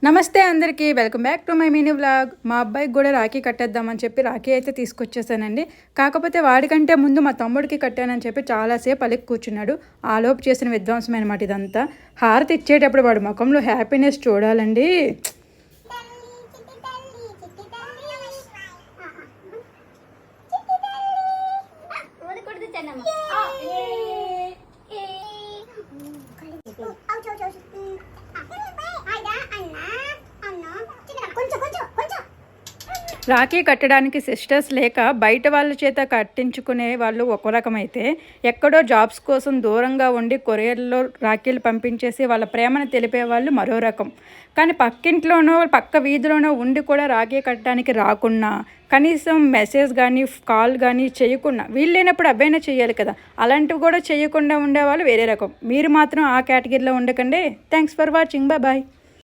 నమస్తే అందరికీ welcome back to my mini vlog. మా అబ్బాయికి కూడా రాఖీ కట్టేద్దామని చెప్పి రాఖీ అయితే తీసుకొచ్చేసానండి. కాకపోతే వాడికంటే ముందు మా తమ్ముడికి కట్టానని చెప్పి చాలాసేపు అలికి కూర్చున్నాడు. ఆలోపు చేసిన విధ్వంసం అనమాట ఇదంతా. హారతి ఇచ్చేటప్పుడు వాడు ముఖంలో హ్యాపీనెస్ చూడాలండి. రాఖీ కట్టడానికి సిస్టర్స్ లేక బయట వాళ్ళ చేత కట్టించుకునే వాళ్ళు ఒక రకమైతే, ఎక్కడో జాబ్స్ కోసం దూరంగా ఉండి కొరియర్లో రాఖీలు పంపించేసి వాళ్ళ ప్రేమను తెలిపే వాళ్ళు మరో రకం. కానీ పక్కింట్లోనో పక్క వీధిలోనో ఉండి కూడా రాఖీ కట్టడానికి రాకున్నా, కనీసం మెసేజ్ కానీ కాల్ కానీ చేయకుండా, వీళ్ళు లేనప్పుడు అబ్బాయినా చేయాలి కదా, అలాంటివి కూడా చేయకుండా ఉండేవాళ్ళు వేరే రకం. మీరు మాత్రం ఆ కేటగిరీలో ఉండకండి. Thanks for watching. బాయ్.